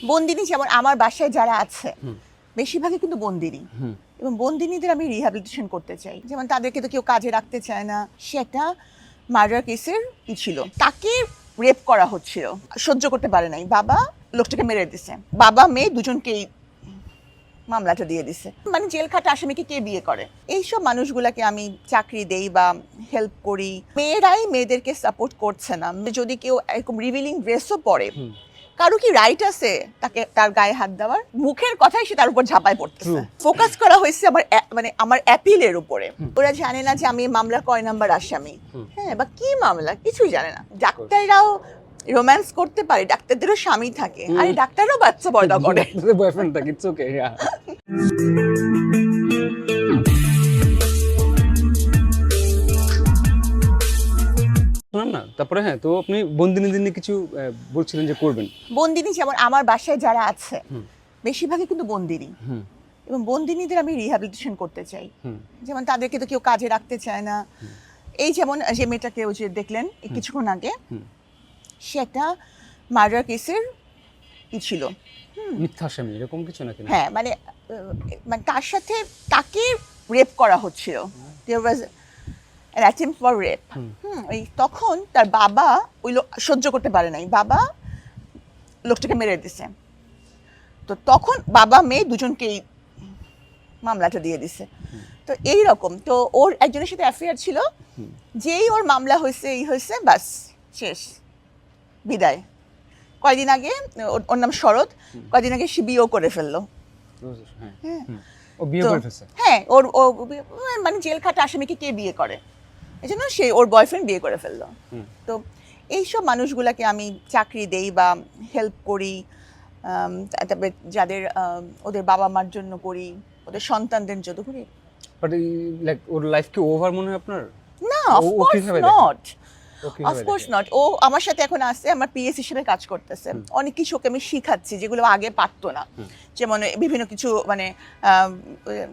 বন্দিনী যেমন আমার বাসায় যারা আছে বেশিরভাগই কিন্তু বন্দিনী এবং বন্দিনীদের আমি রিহ্যাবিলিটেশন করতে চাই। যেমন তাদেরকে তো কেউ কাজে রাখতে চায় না। সে একটা মার্ডার কেসের ছিল, তাকে রেপ করা হচ্ছিল, সহ্য করতে পারে নাই, বাবা লোকটাকে মেরে দিছে, বাবা মেয়ে দুজনকেই মামলাটা দিয়ে দিছে। মানে জেল খাটা আসামিকে কে বিয়ে করে? এইসব মানুষগুলাকে আমি চাকরি দেই বা হেল্প করি। মেয়েরাই মেয়েদেরকে সাপোর্ট করছে না। যদি কেউ এরকম রিভিলিং ড্রেসও পরে, কারো কি রাইট আছে তাকে তার গায়ে হাত দেওয়ার? মুখের কথাই সে তার উপর ঝাঁপায় পড়তেছে। ফোকাস করা হয়েছে আমার অ্যাপিলের উপরে। ওরা জানে না যে আমি মামলার কয় নাম্বার আসামি, হ্যাঁ, বা কি মামলা কিছুই জানে না। ডাক্তাররাও রোম্যান্স করতে পারে, ডাক্তারদেরও স্বামী থাকে, আরে ডাক্তাররাও বাচ্চা পয়দা করে, বয়ফ্রেন্ড থাকে, ইটস ওকে। না তারপরে হ্যাঁ, তো আপনি বন্দিনীদের নিয়ে কিছু বলছিলেন যে করবেন। বন্দিনী যেমন আমার বাসায় যারা আছে বেশিরভাগই কিন্তু বন্দিনী এবং বন্দিনীদের আমি রিহ্যাবিলিটেশন করতে চাই। যেমন তাদেরকে তো কেউ কাজে রাখতে চায় না। এই যেমন যে মেয়েটাকে যে দেখলেন কিছুক্ষণ আগে, সে একটা মার্ডার কেসের ছিল, মিথ্যা আসামি এরকম কিছু নাকি? হ্যাঁ, মানে তার সাথে তাকে রেপ করা হচ্ছিল। দেয়ার ওয়াজ an attempt for rape. ওই তখন তার বাবা সহ্য করতে পারে নাই, বাবা লোকটাকে মেরে দিছে। তো তখন বাবা মেয়ে দুজনকেই মামলাটা দিয়ে দিছে। তো এই রকম, তো ওর একজনের সাথে অ্যাফেয়ার ছিল, যেই ওর মামলা হয়েছে এই হয়েছে, বাস শেষ, বিদায়। কয়দিন আগে ওর নাম শরৎ, কয়দিন আগে সে বিয়েও করে ফেললো। হ্যাঁ, ওর মানে জেল খাটা আসামিকে কে বিয়ে করে? এই জন্য সে ওর বয়ফ্রেন্ড বিয়ে করে ফেললো। তো এইসব মানুষগুলাকে আমি চাকরি দেই বা হেল্প করি। তারপরে যাদের ওদের বাবা মার জন্য করি, ওদের সন্তানদের জন্য করি। বাট লাইক ওর লাইফ কি ওভার মনে হয় আপনার? না, অফকোর্স নট। ও আমার সাথে এখন আসছে, আমার পিএস হিসেবে কাজ করতেছে। অনেক কিছু ওকে আমি শিখাচ্ছি যেগুলো আগে পারতো না। যেমন বিভিন্ন কিছু মানে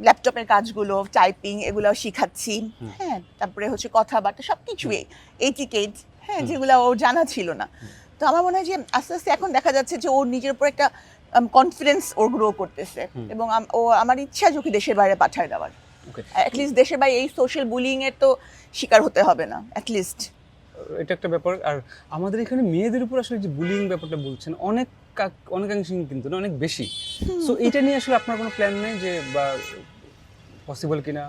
ল্যাপটপের কাজগুলো, টাইপিং, এগুলো শিখাচ্ছি। হ্যাঁ, তারপরে হচ্ছে কথাবার্তা সবকিছুই এটিকেট, হ্যাঁ, যেগুলো ও জানা ছিল না। তো আমার মনে হয় যে আস্তে আস্তে এখন দেখা যাচ্ছে যে ওর নিজের উপর একটা কনফিডেন্স ওর গ্রো করতেছে এবং ও আমার ইচ্ছা যে ওকে দেশের বাইরে পাঠায় দেওয়ার। অ্যাটলিস্ট দেশের বাইরে এই সোশ্যাল বুলিং এর তো শিকার হতে হবে না, অ্যাটলিস্ট। এটা একটা ব্যাপার। আর আমাদের এখানে মেয়েদের উপর আসলে যে বুলিং ব্যাপারটা বলছেন, অনেকাংশে কিন্তু না, অনেক বেশি। সো এটা নিয়ে আসলে আপনার কোনো প্ল্যান নেই যে বা পসিবল কিনা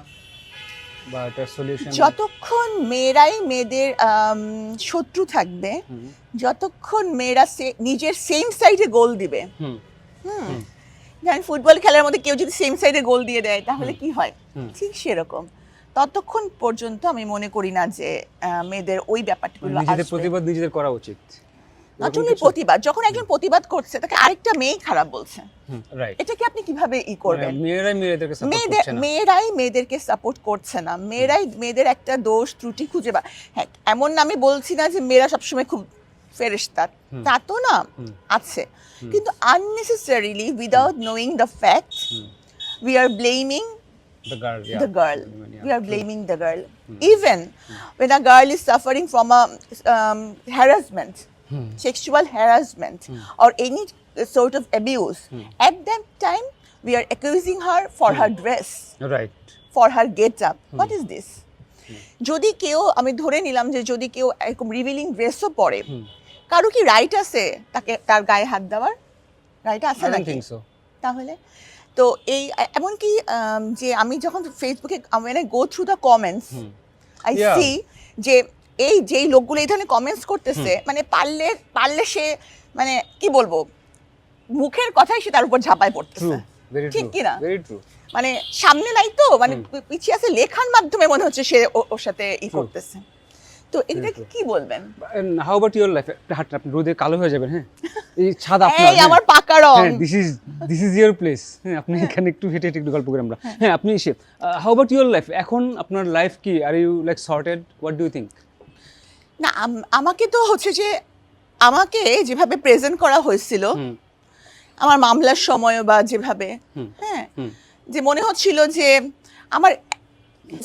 বা এটা সলিউশন? যতক্ষণ মেয়েরাই মেয়েদের শত্রু থাকবে, যতক্ষণ মেয়েরা নিজের সেম সাইডে গোল দিবে, যেমন ফুটবল খেলার মধ্যে কেউ যদি সেম সাইডে গোল দিয়ে দেয় তাহলে কি হয়, ঠিক সেরকম, ততক্ষণ পর্যন্ত আমি মনে করি না যে মেয়েদের ওই ব্যাপারগুলো নিজেদের প্রতিবাদ নিজেদের করা উচিত। নট অনলি প্রতিবাদ, যখন একজন প্রতিবাদ করছে তাকে আরেকটা মেয়ে খারাপ বলছে, এটাকে আপনি কিভাবে করবেন? মেয়েরাই মেয়েদেরকে সাপোর্ট করছে না। মেয়েরাই মেয়েদের একটা দোষ ত্রুটি খুঁজে হ্যাঁ, এমন আমি বলছি না যে মেয়েরা সবসময় খুব ফেরেশতা, তা তো না, আছে, কিন্তু unnecessarily without knowing the fact we are blaming the girl. We are blaming the girl. Even when a girl is suffering from a harassment, sexual harassment, or any sort of abuse, at that time we are accusing her for her dress, for her get-up. What is this? যদি কেউ, আমি ধরে নিলাম যে যদি কেউ এরকম revealing ড্রেসও পরে, কারো কি রাইট আছে তাকে তার গায়ে হাত দেওয়ার? রাইট আছে নাকি? তাহলে তো এই এমনকি যে আমি যখন ফেসবুকে go through the comments, I see যে এই যেই লোকগুলো এই ধরনের কমেন্টস করতেছে, মানে পারলে সে মানে কি বলবো, মুখের কথাই সে তার উপর ঝাঁপায় পড়তেছে, ঠিক কিনা? মানে সামনে নাই তো, মানে পিছিয়ে আছে, লেখার মাধ্যমে মনে হচ্ছে সে ওর সাথে করতেছে। তো এটা কি বলবেন? How about your life? আপনি রোদে কালো হয়ে যাবেন, হ্যাঁ, এই ছাদ আপনার, এই আমার পাকা রং, হ্যাঁ, দিস ইজ ইওর প্লেস, হ্যাঁ, আপনি এখানে একটু হেঁটে একটু গল্প করি আমরা, হ্যাঁ, আপনি এসে হাউ অ্যাবাউট ইওর লাইফ? এখন আপনার লাইফ কি? Are you like sorted? What do you think? না, আমাকে তো হচ্ছে যে আমাকে যেভাবে প্রেজেন্ট করা হয়েছিল আমার মামলার সময় বা যেভাবে, হ্যাঁ, যে মনে হচ্ছিল যে আমার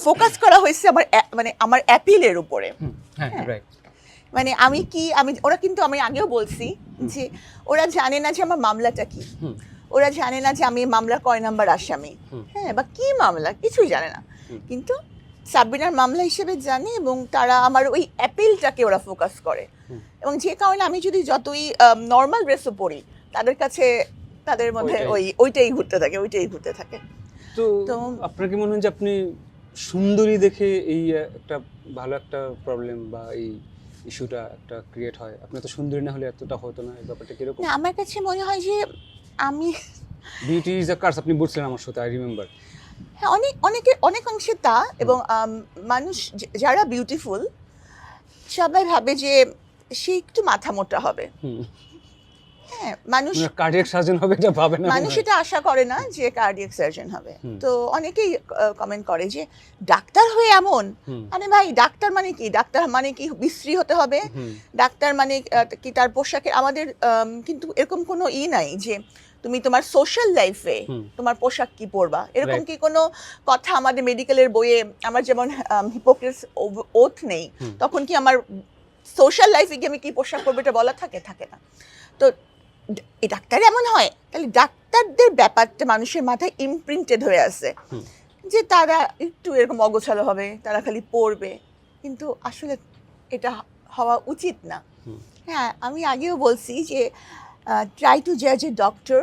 ফোকাস করা হয়েছে আমার অ্যাপিলের উপরে, মানে ওরা কিন্তু আমি আগেও বলছি যে ওরা জানে না যে আমার মামলাটা কি, ওরা জানে না যে আমি মামলার কয় নাম্বার আসামি, হ্যাঁ, বা কি মামলা কিছুই জানে না, কিন্তু সাবরিনার মামলা হিসেবে জানে, এবং তারা আমার ওই অ্যাপিলটাকে ওরা ফোকাস করে, এবং যে কারণে আমি যদি যতই নর্মাল ড্রেসও পরি তাদের কাছে তাদের মধ্যে ওইটাই ঘুরতে থাকে। তো আপনার কি মনে হয় যে আপনি সুন্দরী দেখে এই একটা ভালো একটা প্রবলেম বা এই ইস্যুটা একটা ক্রিয়েট হয়? আপনি তো সুন্দরী না হলে এতটা হতো না, এই ব্যাপারটা কিরকম? না, আমার কাছে মনে হয় যে আমি বিউটি ইজ আ কার্স, আপনি বলছিলেন আমার সাথে, আই রিমেম্বার। হ্যাঁ, অনেক অংশে তা, এবং মানুষ যারা বিউটিফুল সবাই ভাবে যে সে একটু মাথা মোটা হবে, হ্যাঁ, মানুষ কার্ডিয়াক সার্জন হবে এটা ভাবে না, মানুষ এটা আশা করে না যে কার্ডিয়াক সার্জন হবে। তো অনেকেই কমেন্ট করে যে ডাক্তার হয়ে এমন, মানে ভাই ডাক্তার মানে কি? ডাক্তার মানে কি বিশ্রী হতে হবে? ডাক্তার মানে কি তার পোশাকে আমাদের কিন্তু এরকম কোনো নাই যে তুমি তোমার সোশ্যাল লাইফে তোমার পোশাক কি পরবা, এরকম কি কোনো কথা আমাদের মেডিকেলের বইয়ে, আমার যেমন হিপোক্রেটস ওথ নেই, তখন কি আমার সোশ্যাল লাইফে কি আমি কি পোশাক পরবো এটা বলা থাকে না। তো এই ডাক্তার এমন হয়, তাহলে ডাক্তারদের ব্যাপারটা মানুষের মাথায় ইমপ্রিন্টেড হয়ে আছে যে তারা একটু এরকম অগোছালো হবে, তারা খালি পড়বে, কিন্তু আসলে এটা হওয়া উচিত না। হ্যাঁ, আমি আগেও বলছি যে ট্রাই টু জাজ a doctor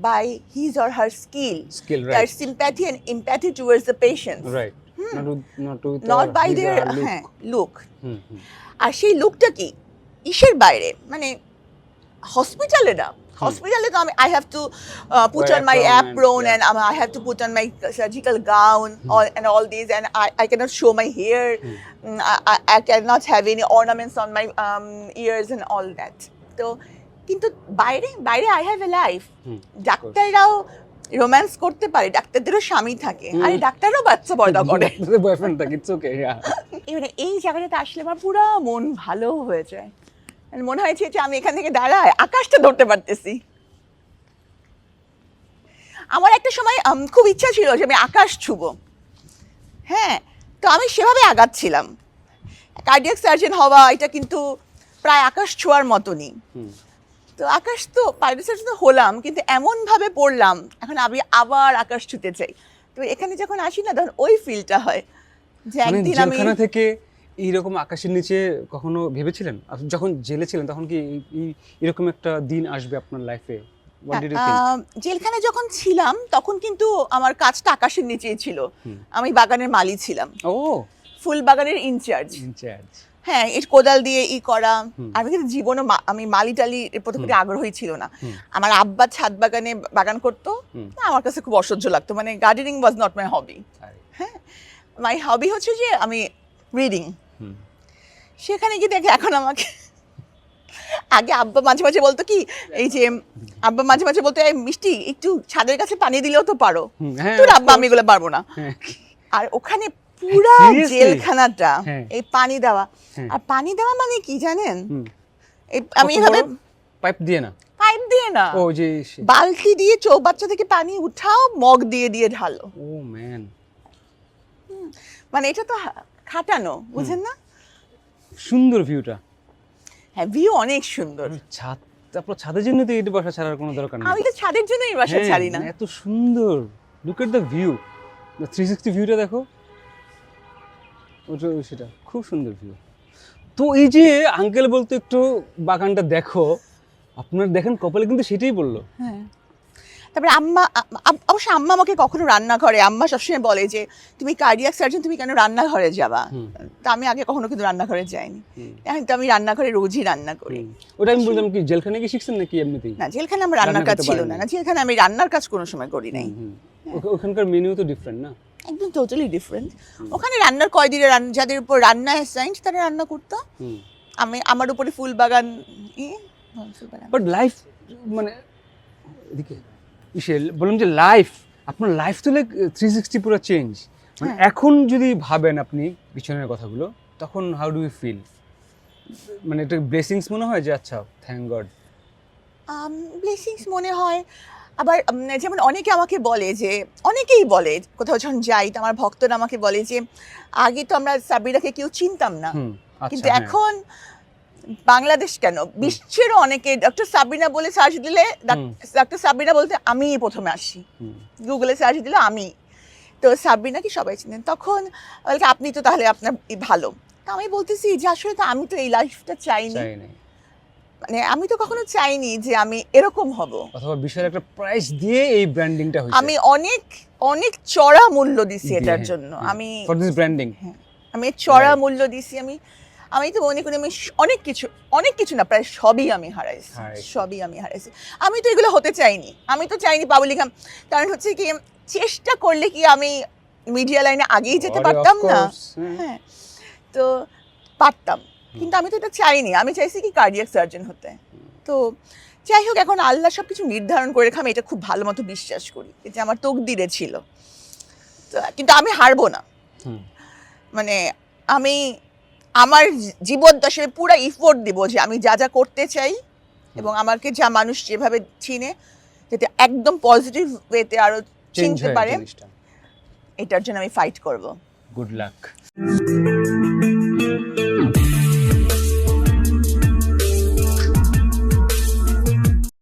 by his or her skill, right. their sympathy and empathy towards the patient, right. not by their look. আর সেই লুকটা কি ইসের বাইরে, মানে হসপিটালে না, হসপিটালে তো I have to put on my apron and I have to put on my surgical gown and all these, and I cannot show my hair, I cannot have any ornaments on my ears and all that. তো কিন্তু বাইরে I have a life. ডাক্তাররাও romance করতে পারে, ডাক্তারদেরও স্বামী থাকে, আর ডাক্তাররাও বাচ্চা পয়দা করে, বয়ফ্রেন্ড থাকে, ইটস ওকে। মানে এই জায়গাটাতে আসলে আমার পুরো মন ভালো হয়ে যায়, মনে হয়েছে যে আমি এখান থেকে দাঁড়ায় আকাশটা ধরতে পারতেছি। আমার একটা সময় খুব ইচ্ছা ছিল যে আমি আকাশ ছুবো, হ্যাঁ, তো আমি সেভাবে আগাচ্ছিলাম। কার্ডিয়াক সার্জন হওয়া এটা কিন্তু প্রায় আকাশ ছোঁয়ার মতনই। তো আকাশ তো পাইলট সার্জন তো হলাম, কিন্তু এমনভাবে পড়লাম এখন আমি আবার আকাশ ছুঁতে চাই। তো এখানে যখন আসি না তখন ওই ফিলটা হয় যে একদিন আমি জেলখানা থেকে এইরকম আকাশের নিচে কখনো ভেবেছিলেন? যখন জেলে ছিলেন তখন কি এরকম একটা দিন আসবে আপনার লাইফে? জেলখানায় যখন ছিলাম তখন কিন্তু আমার কাজটা আকাশের নিচেই ছিল। আমি বাগানের মালি ছিলাম, ফুল বাগানের ইনচার্জ। হ্যাঁ, এই কোদাল দিয়ে করা। আমি কিন্তু জীবনে আমি মালি টালি এর প্রতি আগ্রহী ছিল না। আমার আব্বা ছাদ বাগানে বাগান করতো, আমার কাছে খুব অসহ্য লাগতো, মানে গার্ডেনিং ওয়াজ নট মাই হবি। হ্যাঁ, মাই হবি হচ্ছে যে আমি রিডিং। সেখানে গিয়ে দেখে এখন আমাকে, আগে আব্বা মাঝে মাঝে বলতো কি, এই যে আব্বা মাঝে মাঝে বলতো এই মিষ্টি একটু ছাদের কাছে পানি দিলেও তো পারো, তোর আব্বা আমি এগুলো পারবো না। আর ওখানে পুরা জেলখানাটা এই পানি দেওয়া, আর পানি দেওয়া মানে কি জানেন, আমি এভাবে পাইপ দিয়ে না, ও যে বালতি দিয়ে চৌবাচ্চা থেকে পানি উঠাও, মগ দিয়ে দিয়ে ঢালো। ও ম্যান, মানে এটা তো খাটানো, বুঝেন না? সুন্দর ভিউটা। হ্যাঁ, ভিউ অনেক সুন্দর। ছাদ, তারপর ছাদের জন্য তো এই বাসা ছাড়ার কোনো দরকার নেই। আমি তো ছাদের জন্য এই বাসা ছাড়ি না। এত সুন্দর, লুক এট দ্য ভিউ, 360 ভিউটা দেখো, ওটা সেটা খুব সুন্দর ভিউ। তো এই যে আঙ্কেল বলতো একটু বাগানটা দেখো, আপনার দেখেন কপালে কিন্তু সেটাই বললো। হ্যাঁ, তারপরে অবশ্য আম্মা আমাকে কখনো রান্নাঘরে, আম্মা সবসময় বলে যে তুমি কার্ডিয়াক সার্জন, তুমি কেন রান্নাঘরে যাবা? তা আমি আগে কখনো কিন্তু রান্নাঘরে যাইনি, এখন তো আমি রান্নাঘরে রোজই রান্না করি। ওটা আমি বললাম কি, জেলখানে কি শিখছেন নাকি এমনিতেই? না, জেলখানে আমার রান্নার কাজ ছিল না, জেলখানে আমি রান্নার কাজ কোনো সময় করি নাই। ওখানকার মেনু তো ডিফারেন্ট না? একদম টোটালি ডিফারেন্ট। ওখানে রান্নার কয়দিনের যাদের উপর রান্না অ্যাসাইন্ড তারা রান্না করতো, আমি আমার উপরে ফুল বাগান। বাট লাইফ মানে এদিকে বললাম যে লাইফ, আপনার লাইফ তো লাইক 360 পুরো চেঞ্জ। মানে এখন যদি ভাবেন আপনি পিছনের কথাগুলো, তখন হাউ ডু ইউ ফিল? মানে এটা ব্লেসিংস মনে হয় যে আচ্ছা থ্যাঙ্ক গড? ব্লেসিংস মনে হয়। আবার যেমন অনেকে আমাকে বলে, যে অনেকেই বলে কোথাও যখন যাই তো আমার ভক্তরা আমাকে বলে যে আগে তো আমরা সাবিরাকে কেউ চিনতাম না, কিন্তু এখন বাংলাদেশ কেন, বিশ্বেরও অনেকে ডক্টর সাবিনা বলে সার্চ দিলে ডক্টর সাবিনা বলতে আমি প্রথমে আসি, গুগলে সার্চ দিলে আমি, তো সাবিনা কি সবাই চিনেন। তখন বলছে আপনি তো তাহলে আপনার ভালো। তা আমি বলতেছি যে আসলে তো আমি তো এই লাইফটা চাইনি, মানে আমি তো কখনো চাইনি যে আমি এরকম হব, অথবা বিশাল একটা প্রাইস দিয়ে এই ব্র্যান্ডিংটা হয়েছে। আমি অনেক অনেক চড়া মূল্য দিছি এটার জন্য, আমি ফর দিস ব্র্যান্ডিং আমি চড়া মূল্য দিছি। আমি তো মনে করি আমি অনেক কিছু না, প্রায় সবই আমি হারাইছি। আমি তো এগুলো হতে চাইনি, আমি তো চাইনি পাবলিক, কারণ হচ্ছে কি চেষ্টা করলে কি আমি মিডিয়া লাইনে আগেই যেতে পারতাম না? হ্যাঁ, তো পারতাম, কিন্তু আমি তো এটা চাইনি, আমি চাইছি কি কার্ডিয়াক সার্জন হতে। তো যাই হোক, এখন আল্লাহ সবকিছু নির্ধারণ করে রেখে আমি এটা খুব ভালো মতো বিশ্বাস করি, এটা আমার তকদিরে ছিল। তো কিন্তু আমি হারবো না, মানে আমি আমার জীবদ্দশায় পুরো ইফোর্ট দিব যে আমি যা যা করতে চাই এবং আমাকে যা মানুষ যেভাবে চিনে যাতে একদম পজিটিভ ওয়েতে আরো চিনতে পারে, এটার জন্য আমি ফাইট করব। Good luck.